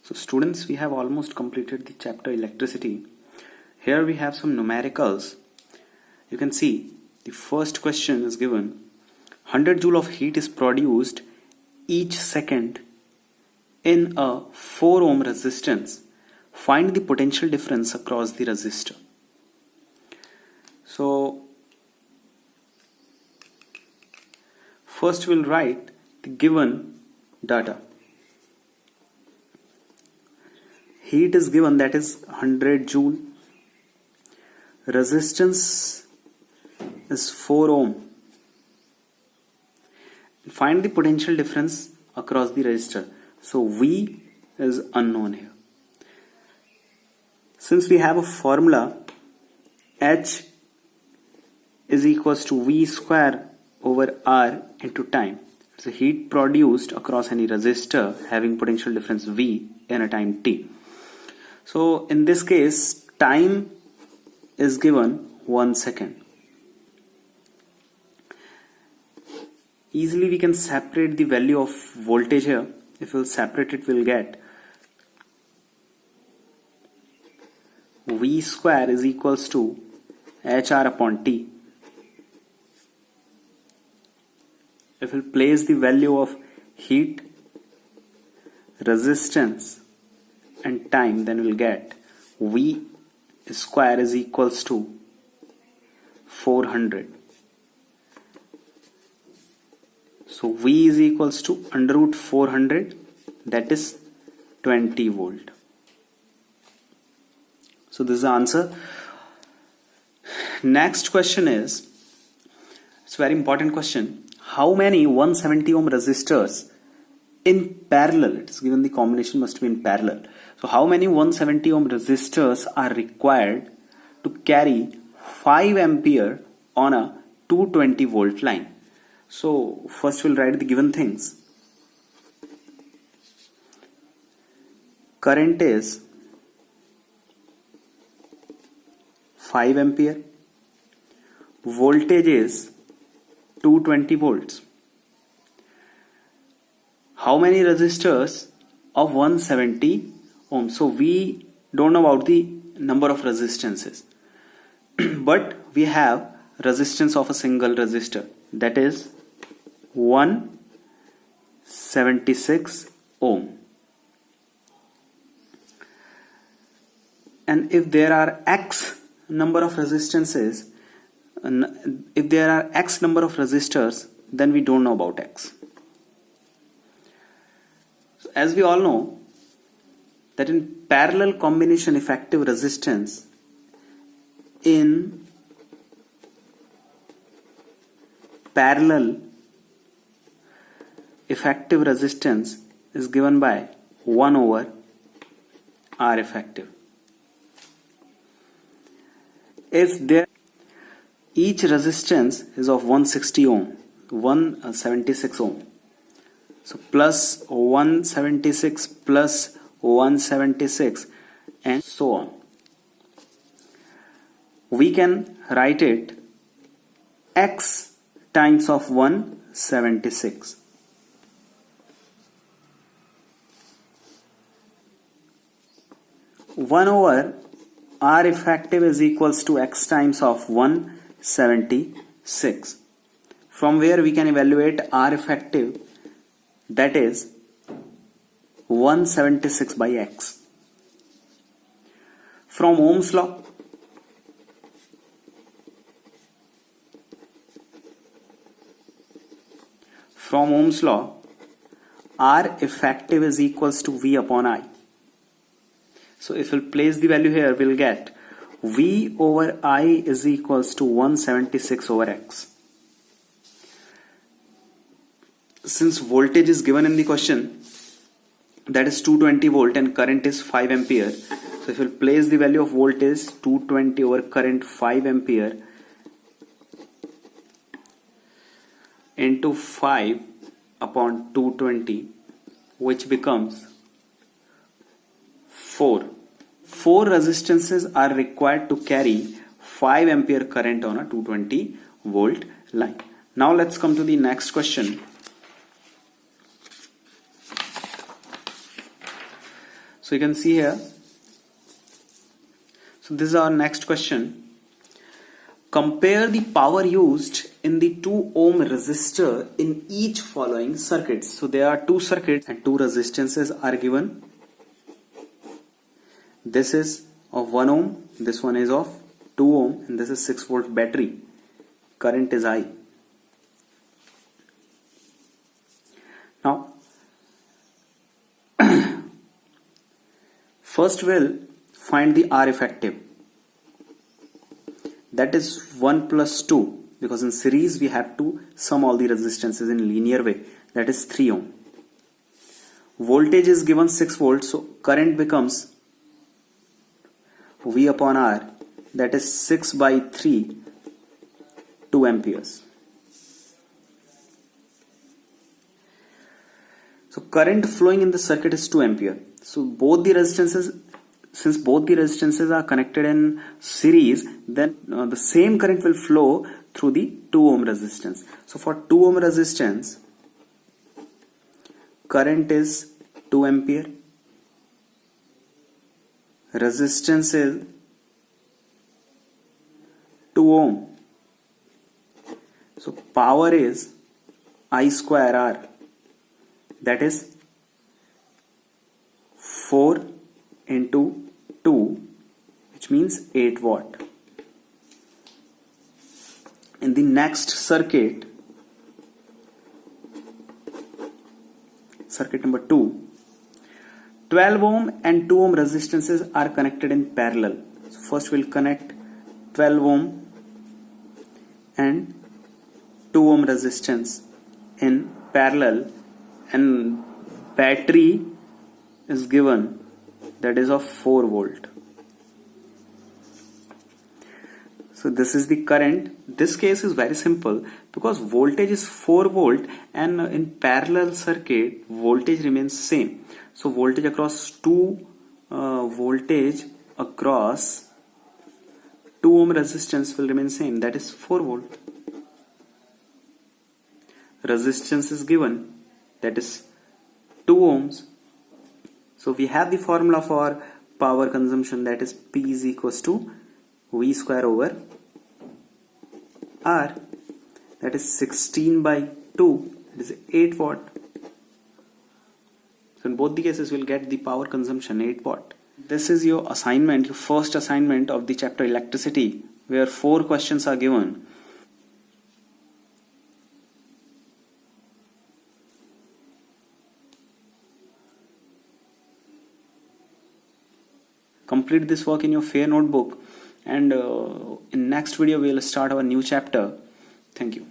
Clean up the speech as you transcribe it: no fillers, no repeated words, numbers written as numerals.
So students, we have almost completed the chapter electricity. Here we have some numericals. You can see the first question is given 100 joule of heat is produced each second in a 4 ohm resistance. Find the potential difference across the resistor. So first we'll write the given data. Heat is given, that is 100 joule. Resistance is 4 ohm. Find the potential difference across the resistor. So V is unknown here. Since we have a formula, H is equals to V square over R into time. It's the heat produced across any resistor having potential difference V in a time t. So in this case, time is given 1 second. Easily we can separate the value of voltage here. If we'll separate it, we'll get V square is equals to HR upon T. If we'll place the value of heat, resistance and time, then we'll get V square is equals to 400. So V is equals to under root 400, that is 20 volt. So this is the answer. Next question is, it's a very important question. How many 170 ohm resistors in parallel, it's given the combination must be in parallel. So how many 170 ohm resistors are required to carry 5 ampere on a 220 volt line? So first we'll write the given things. Current is 5 ampere. Voltage is 220 volts. How many resistors of 170 ohms? So we don't know about the number of resistances, but we have resistance of a single resistor, that is 176 ohm. And if there are X number of resistances, if there are X number of resistors, then we don't know about X. So as we all know that in parallel combination effective resistance in parallel effective resistance is given by 1 over R effective. If there each resistance is of 160 ohm, 176 ohm. So plus 176 plus 176 and so on. We can write it X times of 176. One over R effective is equals to X times of 176. From where we can evaluate R effective, that is 176 by X. From Ohm's law, R effective is equals to V upon I. So if we'll place the value here, we'll get V over I is equals to 176 over X. Since voltage is given in the question, that is 220 volt and current is 5 ampere. So if we'll place the value of voltage 220 over current 5 ampere into 5 upon 220, which becomes 4. 4 resistances are required to carry 5 ampere current on a 220 volt line. Now let's come to the next question. So you can see here. So this is our next question. Compare the power used in the 2 ohm resistor in each following circuits. So there are 2 circuits and 2 resistances are given. This is of 1 ohm, this one is of 2 ohm, and this is 6 volt battery. Current is I. Now, first we'll find the R effective. That is 1 plus 2, because in series we have to sum all the resistances in linear way. That is 3 ohm. Voltage is given 6 volts, so current becomes V upon R, that is 6 by 3, 2 amperes. So current flowing in the circuit is 2 ampere. So both the resistances, since both the resistances are connected in series, then the same current will flow through the 2 ohm resistance. So for 2 ohm resistance, current is 2 ampere. Resistance is 2 ohm. So power is I square R. That is 4 into 2, which means 8 watt. In the next circuit, circuit number 2, 12 ohm and 2 ohm resistances are connected in parallel. So first we'll connect 12 ohm and 2 ohm resistance in parallel, and battery is given, that is of 4 volt. So this is the current. This case is very simple because voltage is 4 volt and in parallel circuit voltage remains same. So voltage across 2 ohm resistance will remain same, that is 4 volt. Resistance is given, that is 2 ohms. So we have the formula for power consumption, that is P is equals to V square over R, that is 16 by 2, that is 8 watt. So in both the cases we'll get the power consumption 8 watt. This is your assignment, your first assignment of the chapter electricity, where 4 questions are given. Complete this work in your fair notebook, and in next video we will start our new chapter. Thank you.